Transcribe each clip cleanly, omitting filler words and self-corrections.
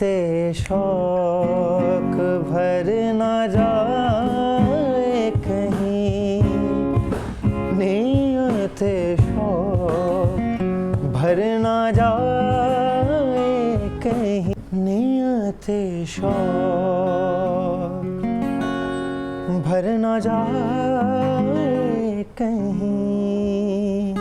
नियते शौक भर ना जाए कहीं, नियते शौक भर ना जाए कहीं, नियते शौक भर ना जाए कहीं,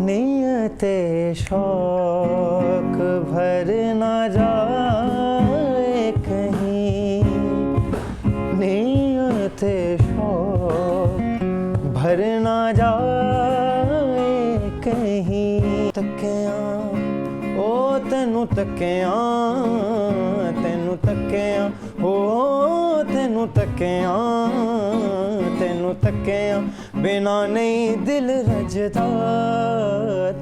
नियते शौक भर ना जाए कहीं, नियते शौक भर ना जाए कहीं। तकिया ओ तेनू तकिया, तेनू तकिया ओ तेनू तकिया, तेनू तकिया बिना नहीं दिल रजदा,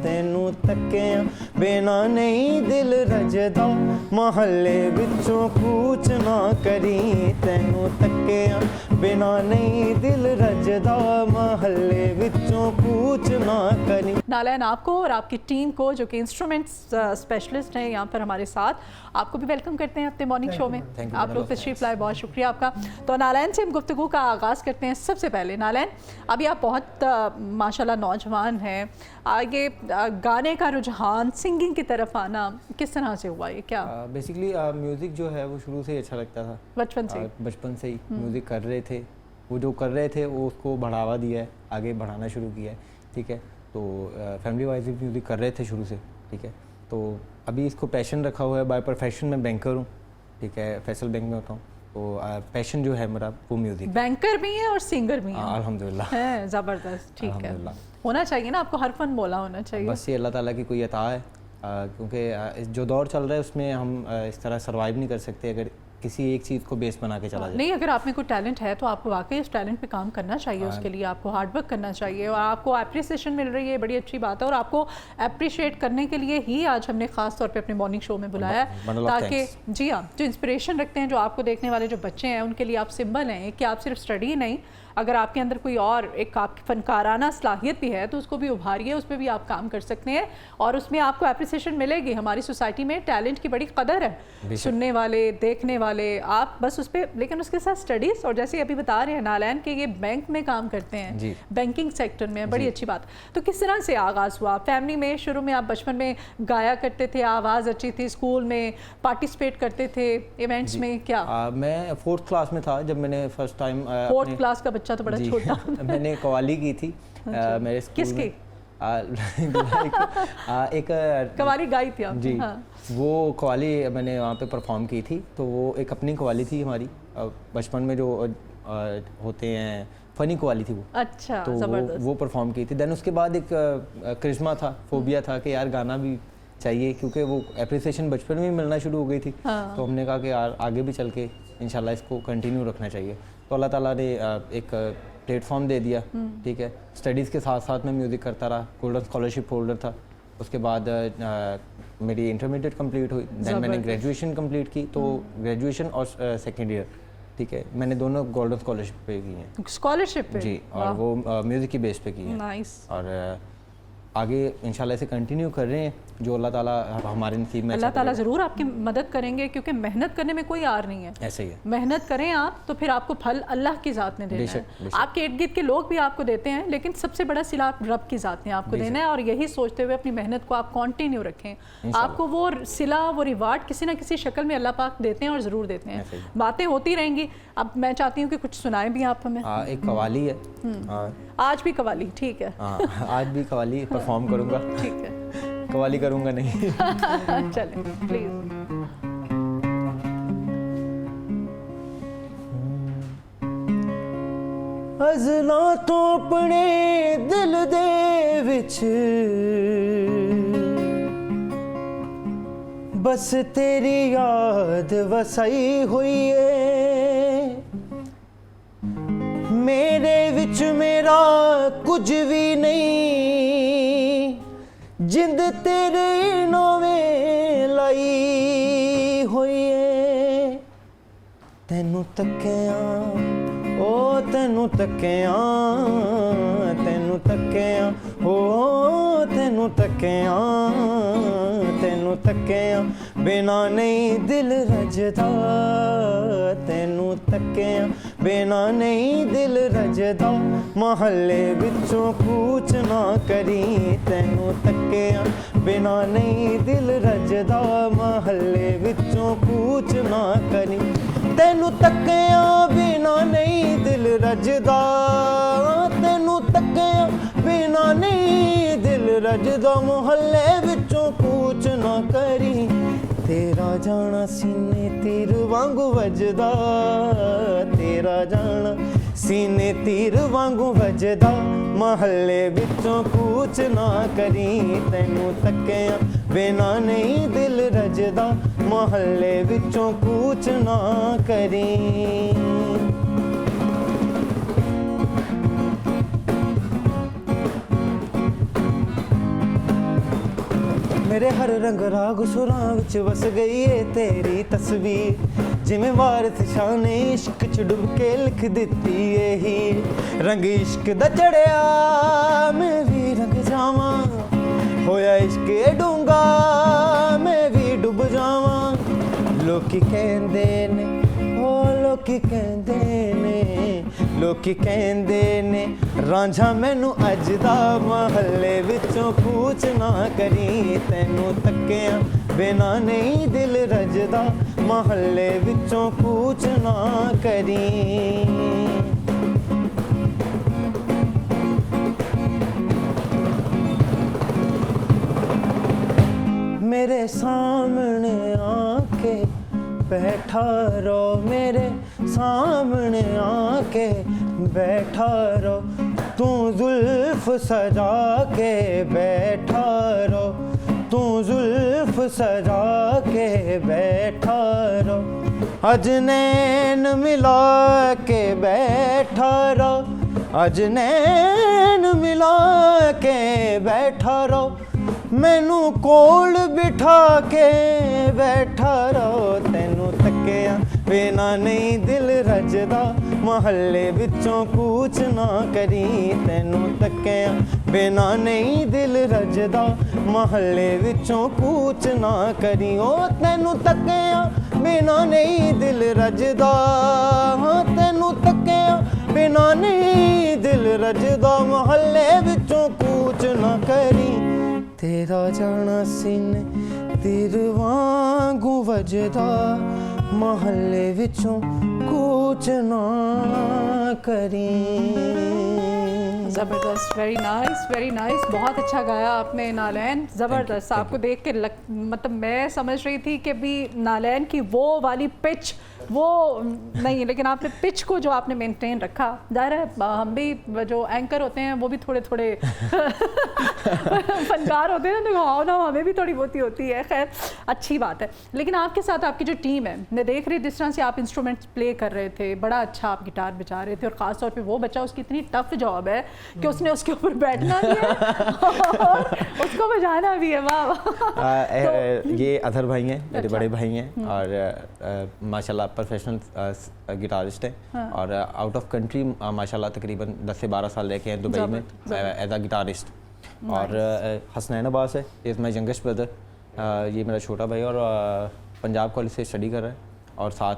तेनू तकिया बिना नहीं दिल रजदा, महल्ले विचों कूच ना करी, तेनू तकिया बिना नहीं दिल रजदा, महल्ले विचों कूच ना करी। नालैन, आपको और आपकी टीम को जो कि इंस्ट्रूमेंट्स स्पेशलिस्ट हैं यहाँ पर हमारे साथ, आपको भी वेलकम करते हैं अपने मॉर्निंग शो में। आप लोग तशरीफ लाए, बहुत शुक्रिया आपका। तो नालैन से हम गुफ्तगू का आगाज़ करते हैं। सबसे पहले नालैन, अभी आप बहुत माशाल्लाह नौजवान हैं, आगे गाने का रुझान, सिंगिंग की तरफ आना किस तरह से हुआ? ये क्या बेसिकली म्यूज़िक जो है वो शुरू से ही अच्छा लगता था, बचपन से? बचपन से ही म्यूज़िक कर रहे थे, वो जो कर रहे थे वो उसको बढ़ावा दिया है, आगे बढ़ाना शुरू किया है, ठीक है। तो फैमिली वाइज भी म्यूज़िक कर रहे थे शुरू से, ठीक है। तो अभी इसको पैशन रखा हुआ है। बाय प्रोफेशन में बैंकर हूँ, ठीक है, फैसल बैंक में होता हूँ। तो पैशन जो है मेरा वो म्यूज़िक। बैंकर भी हैं और सिंगर भी हैं, अल्हम्दुलिल्लाह है, ज़बरदस्त, ठीक है। होना चाहिए ना, आपको हर फन बोला होना चाहिए। बस ये अल्लाह ताला की कोई अता है, क्योंकि जो दौर चल रहा है उसमें हम इस तरह सर्वाइव नहीं कर सकते अगर किसी एक चीज़ को बेस बना के चला जाए। नहीं, अगर आप में कोई टैलेंट है तो आपको वाकई उस टैलेंट पे काम करना चाहिए, उसके लिए आपको हार्ड वर्क करना चाहिए, और आपको अप्रिसिएशन मिल रही है, बड़ी अच्छी बात है। और आपको अप्रिशिएट करने के लिए ही आज हमने ख़ास तौर पे अपने मॉर्निंग शो में बुलाया, ताकि जी हाँ, जो इंस्पिरेशन रखते हैं, जो आपको देखने वाले जो बच्चे हैं, उनके लिए आप सिंबल हैं कि आप सिर्फ स्टडी नहीं, अगर आपके अंदर कोई और एक आपकी फ़नकाराना सलाहियत भी है तो उसको भी उभारिए, उस पर भी आप काम कर सकते हैं और उसमें आपको अप्रिसिएशन मिलेगी। हमारी सोसाइटी में टैलेंट की बड़ी कदर है, सुनने वाले, देखने वाले, आप बस उस पर, लेकिन उसके साथ स्टडीज़, और जैसे अभी बता रहे हैं नालैन कि ये बैंक में काम करते हैं, बैंकिंग सेक्टर में, बड़ी अच्छी बात। तो किस तरह से आगाज़ हुआ फैमिली में? शुरू में आप बचपन में गाया करते थे, आवाज़ अच्छी थी, स्कूल में पार्टिसिपेट करते थे इवेंट्स में, क्या? मैं 4th क्लास में था जब मैंने फर्स्ट टाइम 4th क्लास का बच्चा तो बड़ा छोटा मैंने कव्वाली की थी मेरे स्कूल किसकी? एक कव्वाली गाई थी आप? जी हाँ। वो कव्वाली मैंने वहाँ पे परफॉर्म की थी, तो वो एक अपनी कव्वाली थी हमारी बचपन में जो होते हैं, फ़नी कव्वाली थी वो। अच्छा, तो वो परफॉर्म की थी। देन उसके बाद एक करिश्मा था, फोबिया था कि यार गाना भी चाहिए, क्योंकि वो एप्रिसिएशन बचपन में ही मिलना शुरू हो गई थी। हाँ। तो हमने कहा कि यार आगे भी चल के इंशाल्लाह इसको कंटिन्यू रखना चाहिए। तो अल्लाह ताला ने एक प्लेटफॉर्म दे दिया, ठीक है। स्टडीज़ के साथ साथ मैं म्यूज़िक करता रहा, गोल्डन स्कॉलरशिप होल्डर था। उसके बाद मेरी इंटरमीडिएट कंप्लीट हुई, देन मैंने ग्रेजुएशन कंप्लीट की। तो ग्रेजुएशन और सेकेंड ईयर, ठीक है, मैंने दोनों गोल्डन स्कॉलरशिप पे की हैं। स्कॉलरशिप पे? जी, और वो म्यूज़िक की बेस पे की है। नाइस। और आगे इंशाल्लाह इसे कंटिन्यू कर रहे हैं, जो अल्लाह ताला हमारे नसीब में। अल्लाह ताला ज़रूर आपकी मदद करेंगे, क्योंकि मेहनत करने में कोई आर नहीं है। ऐसे ही है, मेहनत करें आप तो फिर आपको फल अल्लाह की ज़ात ने देना है। आपके इर्द गिर्द के लोग भी आपको देते हैं, लेकिन सबसे बड़ा सिला रब की ज़ात ने आपको देना है। और यही सोचते हुए अपनी मेहनत को आप कंटिन्यू रखें, आपको वो सिला, वो रिवार्ड किसी ना किसी शक्ल में अल्लाह पाक देते हैं और ज़रूर देते हैं। बातें होती रहेंगी। अब मैं चाहती हूँ कि कुछ सुनाएं भी आप हमें। एक कव्वाली है, आज भी कव्वाली? ठीक है, आज भी कव्वाली परफॉर्म करूँगा। ठीक है, कव्वाली करूँगा नहीं। चलें प्लीज। अज़लां तो अपने दिल दे विच बस तेरी याद वसाई हुई है, मेरे विच मेरा कुछ भी नहीं, जिंद तेरे नावें लाई हुई है। तेनू तकिया ओ तेनू तकिया, तेनू तकिया हो तेनू तकिया बिना नहीं दिल रजदा, तेनू तकिया बिना नहीं दिल रजदा, महल्ले विचों कूच ना करी, तेनू तकिया बिना नहीं दिल रजदा, महल्ले विचों कूच ना करी, तेनू तकिया बिना नहीं दिल रजदा, तेनू तकिया बिना नहीं दिल रजदा, मोहल्ले विचों कूच ना करी, तेरा जाना सीने तीर वांगू वजदा, तेरा जाना सीने तीर वांगू वजदा, महल्ले विचों कूच ना करी, तेनू तकिया बिना नहीं दिल रजदा, महल्ले विचों कूच ना करी। मेरे हर रंग राग सुरां विच वस गई है तेरी तस्वीर, जिवें वारिस शाह ने इश्क च डुब के लिख दिती है हीर, रंग इश्क दा चढ़िया मैं भी रंग जावां, होया इश्क डूंगा मैं भी डुब जावां, लोकी कहंदे ने ओ लोकी कहंदे ने, लोकी कहंदे ने रांझा मैनू अज दा, महल्ले विचों कूच ना करी, तैनू तकिया बिना नहीं दिल रजदा, महल्ले विचों कूच ना करी। मेरे सामने आके बैठा रहो, मेरे सामने आके बैठा रहो, तू जुल्फ सजा के बैठा रहो, तू जुल्फ सजा के बैठा रहो, अज नैन मिला के बैठा रहो, अज नैन मिला के बैठा रहो, मैनू कोल बिठा के बैठा रहो, तैनू तकिया बिना नहीं दिल रजदा, महल्ले विचों कूच ना करी, तैनू तकिया बिना नहीं दिल रजदा, महल्ले विचों कूच ना करी, ओ तैनू तकिया बिना नहीं दिल रजदा, तैनू तकिया बिना नहीं दिल रजदा, महल्ले विचों कूच ना करी, तेरा जाना सीने तीर वांगू वजदा, महल्ले विचों कूच ना करी। ज़बरदस्त, वेरी नाइस, बहुत अच्छा गाया आपने नालैन, ज़बरदस्त। आपको देख के मतलब मैं समझ रही थी कि भी नालैन की वो वाली पिच वो नहीं, लेकिन आपने पिच को जो आपने मेंटेन रखा, ज़ाहिर है हम भी जो एंकर होते हैं वो भी थोड़े थोड़े फनकार होते हैं तो हाँ ना, हमें भी थोड़ी बहुत होती है, खैर अच्छी बात है। लेकिन आपके साथ आपकी जो टीम है, मैं देख रही जिस तरह से आप इंस्ट्रूमेंट्स प्ले कर रहे थे, बड़ा अच्छा आप गिटार बजा रहे थे, और ख़ास तौर पे वो बच्चा, उसकी इतनी टफ जॉब है कि उसने उसके ऊपर बैठना भी है और उसको बजाना भी है। वाह ये अदर भाई हैं, मेरे बड़े भाई हैं, और माशाल्लाह प्रोफेशनल गिटारिस्ट हैं, और आउट ऑफ कंट्री माशाल्लाह तकरीबन 10 से 12 साल रह के हैं दुबई में एज अ गिटारिस्ट। और हसनैन अब्बास है, इज़ माई यंगेस्ट ब्रदर, ये मेरा छोटा भाई, और पंजाब कॉलेज से स्टडी कर रहा है, और साथ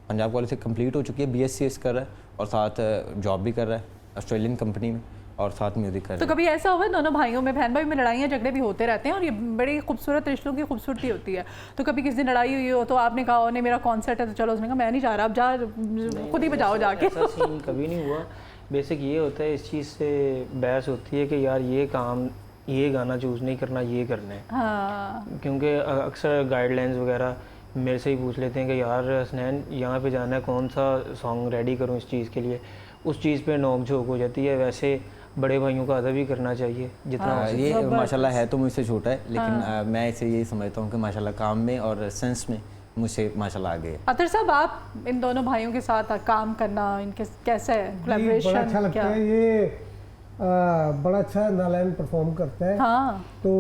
पंजाब कॉलेज से कंप्लीट हो चुकी है, BSc कर रहा है, और साथ जॉब भी कर रहा है ऑस्ट्रेलियन कंपनी में, और साथ म्यूजिक कर रहे हैं। तो कभी ऐसा हुआ दोनों भाइयों में, बहन भाई में लड़ाइयाँ झगड़े भी होते रहते हैं, और ये बड़ी खूबसूरत रिश्तों की खूबसूरती होती है, तो कभी किसी दिन लड़ाई हुई हो तो आपने कहा नहीं मेरा कॉन्सर्ट है तो चलो, उसने कहा मैं नहीं जा रहा, अब जा खुद ही बजाओ जाके? ऐसा सीन कभी नहीं हुआ। बेसिक ये होता है, इस चीज़ से बहस होती है कि यार ये काम, ये गाना चूज़ नहीं करना, ये करना है। हाँ। क्योंकि अक्सर गाइडलाइंस वगैरह मेरे से ही पूछ लेते हैं कि यार हसनैन यहाँ पे जाना है, कौन सा सॉन्ग रेडी करूँ इस चीज़ के लिए, उस चीज़ पे नोक झोंक हो जाती है। वैसे बड़े भाइयों का अदब भी करना चाहिए जितना ये माशाल्लाह है तो मुझसे छोटा है, लेकिन मैं इसे यही समझता हूँ कि माशाल्लाह काम में और सेंस में मुझसे माशाल्लाह आगे है। अतर साहब, आप इन दोनों भाइयों के साथ काम करना, इनके कैसे है कोलैबोरेशन? बड़ा अच्छा लगता है, ये बड़ा अच्छा नालैन परफॉर्म करता है। हाँ। तो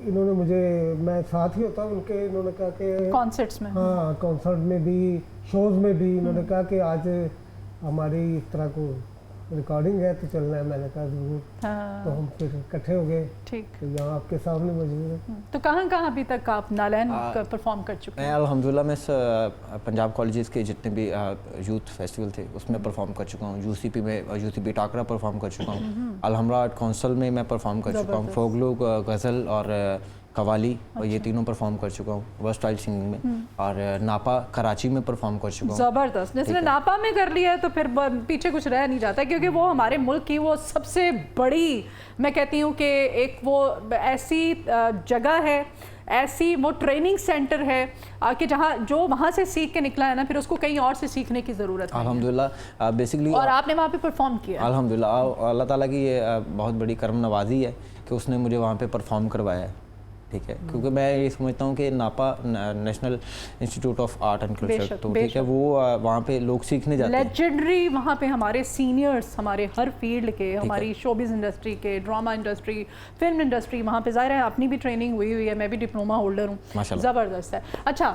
इन्होंने मुझे, मैं साथ ही होता हूँ उनके, इन्होंने कहा कि कॉन्सर्ट्स में, हाँ कॉन्सर्ट में भी, शोज में भी, इन्होंने कहा कि आज हमारी इस तरह को रिकॉर्डिंग है तो चलना है, मैंने कहा जरूर। हाँ, तो हम फिर इकट्ठे हो गए, ठीक। तो यहाँ आपके सामने मौजूद है। तो कहाँ कहाँ अभी तक आप नालैन परफॉर्म कर चुके मैं हैं? अल्हम्दुलिल्लाह मैं पंजाब कॉलेजेस के जितने भी यूथ फेस्टिवल थे उसमें परफॉर्म कर चुका हूँ। यूसीपी में यूसीपी टाकरा परफॉर्म कर चुका हूँ। अलहमरा आर्ट काउंसिल में मैं परफॉर्म कर चुका हूँ। फोगलो, गज़ल और कवाली और ये तीनों परफॉर्म कर चुका हूँ वर्सटाइल सिंगिंग में। और नापा कराची में परफॉर्म कर चुका हूँ। ज़बरदस्त। जिसने नापा में कर लिया है तो फिर पीछे कुछ रह नहीं जाता, क्योंकि वो हमारे मुल्क की वो सबसे बड़ी, मैं कहती हूँ कि एक वो ऐसी जगह है, ऐसी वो ट्रेनिंग सेंटर है कि जहाँ जो वहाँ से सीख के निकला है ना, फिर उसको कहीं और से सीखने की ज़रूरत है। अल्हम्दुलिल्लाह बेसिकली। और आपने वहाँ पे परफॉर्म किया? अल्हम्दुलिल्लाह अल्लाह ताला की ये बहुत बड़ी करम नवाजी है कि उसने मुझे वहाँ पे परफॉर्म करवाया है, ठीक है। क्योंकि मैं ये समझता हूँ कि नापा national institute of art and culture, तो ठीक है, वो वहाँ पे लोग सीखने जाते हैं। लेजेंडरी वहाँ पे हमारे सीनियर्स, हमारे हर फील्ड के, हमारी शोबिज़ इंडस्ट्री के, ड्रामा इंडस्ट्री, फिल्म इंडस्ट्री, वहाँ पे ज़ाहिर है अपनी भी ट्रेनिंग हुई है, मैं भी डिप्लोमा होल्डर हूँ। ज़बरदस्त है। अच्छा,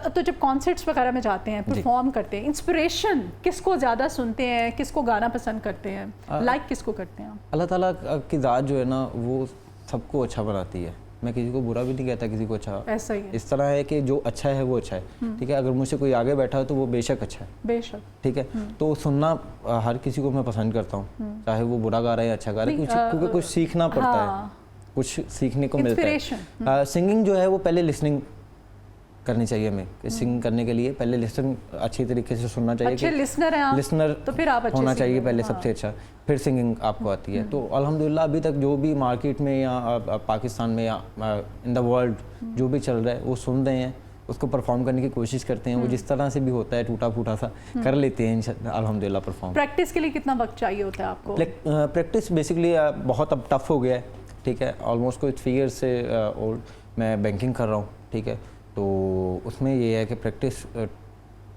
तो जब कॉन्सर्ट्स वगैरह में जाते हैं, परफॉर्म करते हैं, इंस्पिरेशन किसको ज़्यादा सुनते हैं, किसको गाना पसंद करते हैं, लाइक किसको करते हैं? अल्लाह ताला की ज़ात जो है ना वो सबको अच्छा बनाती है। मैं किसी को बुरा भी नहीं कहता, किसी को अच्छा। ऐसा ही है। इस तरह है कि जो अच्छा है वो अच्छा है, ठीक है। अगर मुझसे कोई आगे बैठा है तो वो बेशक अच्छा है, बेशक, ठीक है। तो सुनना हर किसी को मैं पसंद करता हूँ, चाहे वो बुरा गा रहा है या अच्छा गा रहा है, क्योंकि कुछ सीखना पड़ता है, कुछ सीखने को मिलता है। सिंगिंग जो है वो पहले लिसनिंग करनी चाहिए हमें। सिंगिंग करने के लिए पहले लिसन अच्छी तरीके से सुनना चाहिए। अच्छे लिसनर हैं आप, लिसनर तो फिर आप अच्छे होना चाहिए पहले, हाँ। सबसे अच्छा, फिर सिंगिंग आपको आती है। तो अल्हम्दुलिल्लाह अभी तक जो भी मार्केट में या पाकिस्तान में या इन द वर्ल्ड जो भी चल रहा है वो सुन रहे हैं, उसको परफॉर्म करने की कोशिश करते हैं। वो जिस तरह से भी होता है टूटा फूटा सा कर लेते हैं अल्हम्दुलिल्लाह परफॉर्म। प्रैक्टिस के लिए कितना वक्त चाहिए होता है आपको? प्रैक्टिस बेसिकली बहुत अब टफ हो गया है, ठीक है। ऑलमोस्ट कोई 3 ईयर्स से ओल्ड मैं बैंकिंग कर रहा हूँ, ठीक है। तो उसमें ये है कि प्रैक्टिस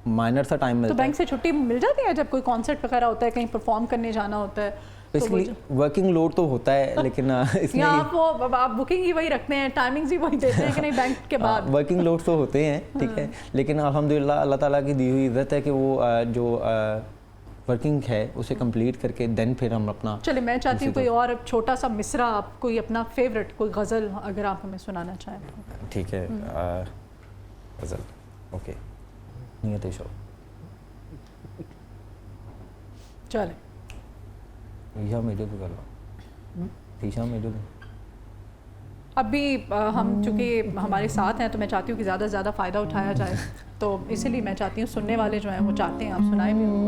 माइनर सा टाइम मिलता है। तो बैंक से छुट्टी मिल जाती है जब कोई कॉन्सर्ट वगैरह होता है, कहीं परफॉर्म करने जाना होता है? बेसिकली वर्किंग लोड तो होता है, लेकिन इसमें आप बुकिंग ही वही रखते हैं, टाइमिंग्स ही वही देते हैं कि नहीं बैंक के बाद? वर्किंग लोड तो होते हैं, ठीक है। लेकिन अल्हम्दुलिल्लाह अल्लाह ताला की दी हुई इज़्ज़त है कि वो जो वर्किंग है उसे कंप्लीट करके देन फिर हम अपना। चलिए, मैं चाहती हूँ कोई और छोटा सा मिसरा, आप कोई अपना फेवरेट कोई गज़ल अगर आप हमें सुनाना चाहें। ठीक है, गज़ल, ओके। नियत शो चले ईशा मेजो भी कर लो, ईशा मेजो भी। अभी हम चूँकि हमारे साथ हैं तो मैं चाहती हूँ कि ज़्यादा से ज़्यादा फ़ायदा उठाया जाए, तो इसीलिए मैं चाहती हूँ सुनने वाले जो हैं वो चाहते हैं आप सुनाए भी उनको।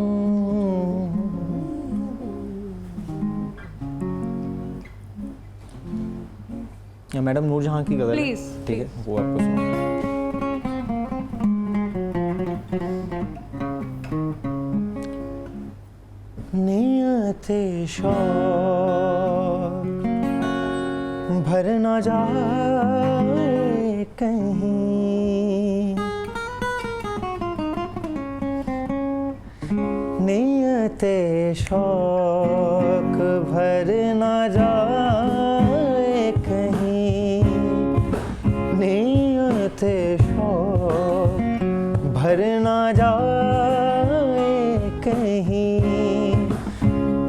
या मैडम नूरजहां की गज़ल, प्लीज़, ठीक है, वो आपको सुना। नियते शौक भर न जाए कहीं, नियते शौक भर न जाए कहीं, नियते शौक भर न जाए कहीं,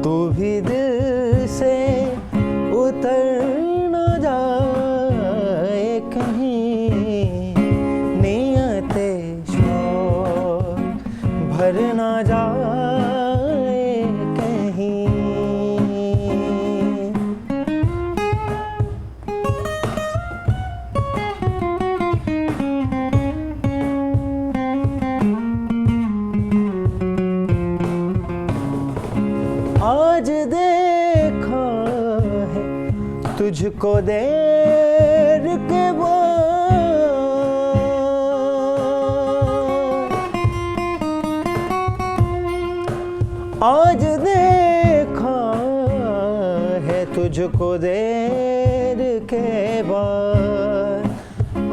तू भी दिल से उतर न जाए कहीं, नियते शौक भर न जाए कहीं। आज देखा है तुझको देर के बाद, आज देखा है तुझको देर के बाद,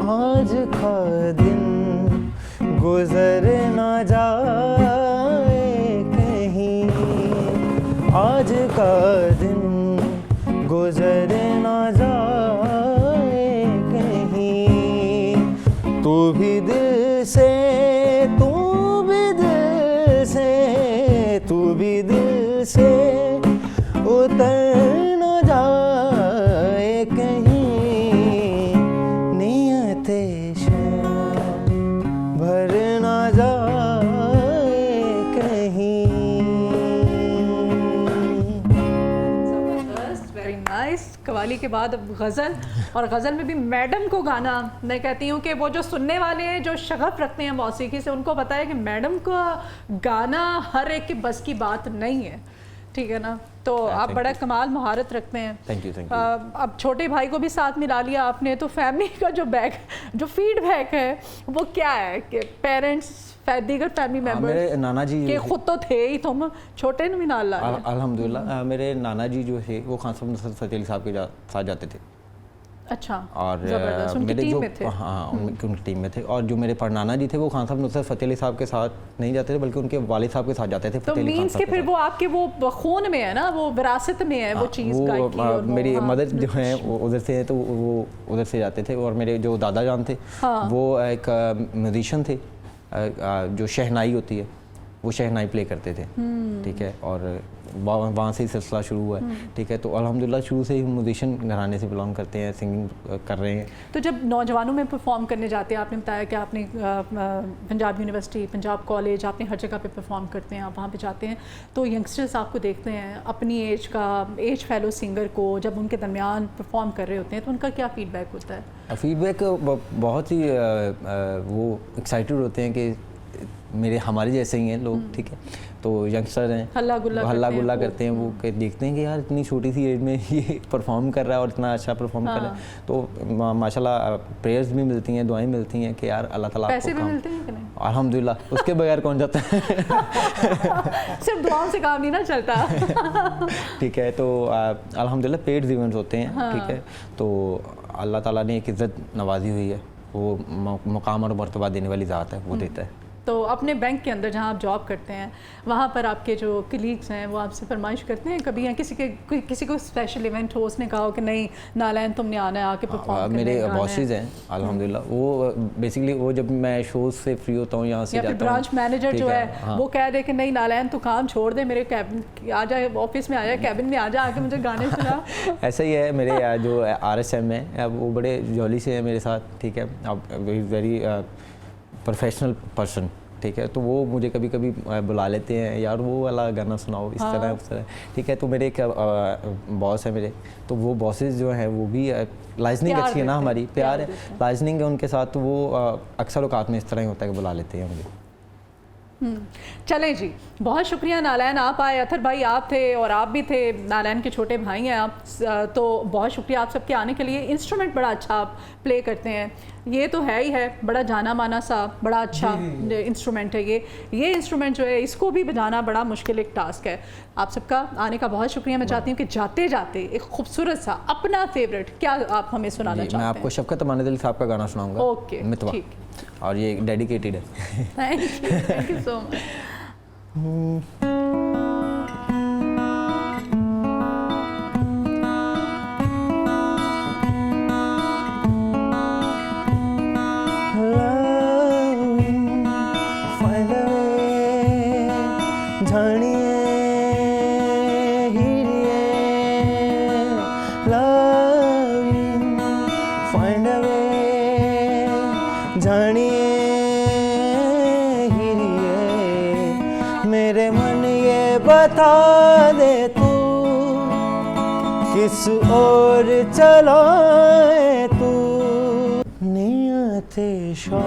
आज का दिन गुजर न जाए कहीं, आज का दिन गुजर न जाए कहीं, तू भी दिल से, तू भी दिल से, तू भी दिल से उतर न जाए कहीं, नियते शौक भर न जाए कहीं। जबरदस्त, वेरी नाइस। कवाली के बाद अब गज़ल, और गज़ल में भी मैडम को गाना, मैं कहती हूँ कि वो जो सुनने वाले हैं, जो शगफ रखते हैं मौसीकी से, उनको पता है कि मैडम का गाना हर एक के बस की बात नहीं है, ठीक है ना। तो आप बड़ा कमाल महारत रखते हैं। Thank you, thank you. अब छोटे भाई को भी साथ मिला लिया आपने, तो फैमिली का जो फीडबैक है वो क्या है कि पेरेंट्स, दीगर फैमिली मेंबर्स, मेरे नाना जी के खुद तो थे ही, तुम छोटे ने भी नाल ला लिया। अल्हम्दुलिल्लाह मेरे नाना जी जो थे वो खान साहब नुसरत फ़तेह अली साहब के साथ जाते थे। अच्छा, और ज़बरदस्त, उनकी मेरे टीम जो में थे। हाँ उनकी टीम में थे। और जो मेरे परनाना जी थे वो खान साहब नुसरत फ़तेह अली साहब के साथ नहीं जाते थे, बल्कि उनके वालिद साहब के साथ जाते थे। तो मीन्स के फिर वो आपके वो खून में है ना, वो विरासत में है वो चीज़ गायकी। मेरी मदर जो है वो उधर से है, तो वो उधर से जाते थे। और मेरे जो दादा जान थे वो एक म्यूजिशियन थे, जो शहनाई होती है वो शहनाई प्ले करते थे, ठीक है। और वहाँ से ही सिलसिला शुरू हुआ है, ठीक है। तो अल्हम्दुलिल्लाह शुरू से ही म्यूजिशियन घराने से बिलोंग करते हैं, सिंगिंग कर रहे हैं। तो जब नौजवानों में परफॉर्म करने जाते हैं, आपने बताया कि आपने पंजाब यूनिवर्सिटी, पंजाब कॉलेज, आपने हर जगह पे परफॉर्म करते हैं, आप वहाँ पे जाते हैं, तो यंगस्टर्स आपको देखते हैं अपनी एज फेलो सिंगर को जब उनके दरमियान परफॉर्म कर रहे होते हैं, तो उनका क्या फीडबैक होता है? फीडबैक बहुत ही वो एक्साइटेड होते हैं कि हमारे जैसे ही हैं लोग, ठीक है। तो यंगस्टर हैं, हल्ला गुल्ला करते हैं वो, कि देखते हैं कि यार इतनी छोटी सी एज में ये परफॉर्म कर रहा है और इतना अच्छा परफॉर्म कर रहा है। तो माशाल्लाह प्रेयर्स भी मिलती हैं, दुआएं मिलती हैं कि यार अल्लाह ताला पैसे भी मिलते हैं कि नहीं? अल्हम्दुलिल्लाह, उसके बगैर कौन जाता है। सिर्फ दुआओं से काम नहीं ना चलता। ठीक है, तो अल्हम्दुलिल्लाह पेड इवेंट्स होते हैं, ठीक है। तो अल्लाह ताला ने एक इज़्ज़त नवाजी हुई है, वो मुकाम और मर्तबा देने वाली ज़ात है, वो देता है। तो अपने बैंक के अंदर जहाँ आप जॉब करते हैं, वहाँ पर आपके जो कलीग्स हैं वो आपसे फरमाइश करते हैं कभी, या किसी को स्पेशल इवेंट हो, उसने कहा हो कि नहीं नालैन तुमने आना है, आके परफॉर्म करने? मेरे बॉसेस हैं अल्हम्दुलिल्लाह, वो बेसिकली वो जब मैं शोज से फ्री होता हूँ यहाँ से जाता हूँ, ब्रांच मैनेजर जो है वो कह दे कि नहीं नालैन तू काम छोड़ दे, मेरे कैबिन आ जाए, ऑफिस में आ जाए, कैबिन में आ जाए, आके मुझे गाने सुना। ऐसा ही है। मेरे जो RSM है वो बड़े जॉली से है मेरे साथ, ठीक है। अब वेरी प्रोफेशनल पर्सन, ठीक है। तो वो मुझे कभी कभी बुला लेते हैं, यार वो वाला गाना सुनाओ, इस तरह उस तरह, ठीक है। तो मेरे एक बॉस है मेरे, तो वो बॉसेस जो हैं वो भी लाइजनिंग अच्छी है ना हमारी, प्यार है, लाइजनिंग है उनके साथ। तो वो अक्सर औकात में इस तरह ही होता है कि बुला लेते हैं मुझे। चलें जी, बहुत शुक्रिया नालैन, आप आए, अतर भाई आप थे और आप भी थे, नालैन के छोटे भाई हैं आप, तो बहुत शुक्रिया आप सबके आने के लिए। इंस्ट्रूमेंट बड़ा अच्छा आप प्ले करते हैं, ये तो है ही है, बड़ा जाना माना सा बड़ा अच्छा इंस्ट्रूमेंट है ये इंस्ट्रूमेंट जो है इसको भी बजाना बड़ा मुश्किल एक टास्क है। आप सबका आने का बहुत शुक्रिया। मैं चाहती हूँ कि जाते जाते एक खूबसूरत सा अपना फेवरेट क्या आप हमें सुनाना चाहते हैं? मैं आपको शफ़क़त अमानी दिल साहब का गाना सुनाऊंगा, ओके, मितवा, ठीक, और ये डेडिकेटेड है। Thank you so much. मेरे मन ये बता दे तू किस ओर चला है तू, नियते शौक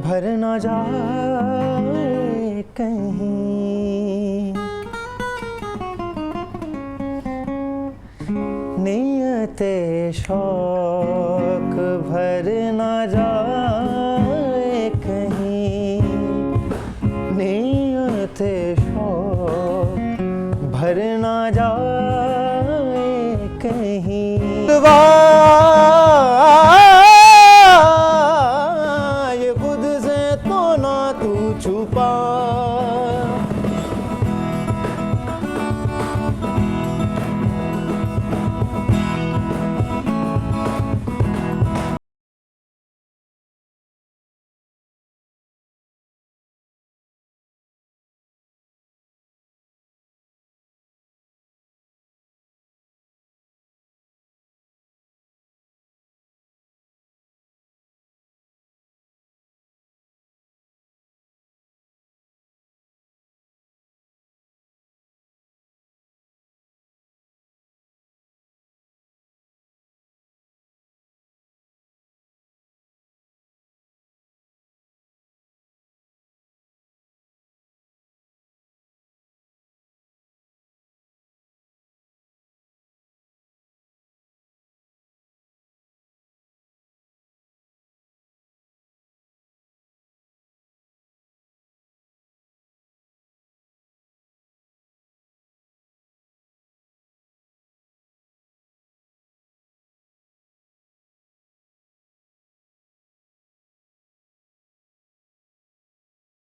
भर ना जाए कहीं, नियते शौक भर ना जाए कहीं, नियते शौक भर ना जाए कहीं। ये खुद से तो ना तू छुपा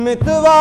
मितवा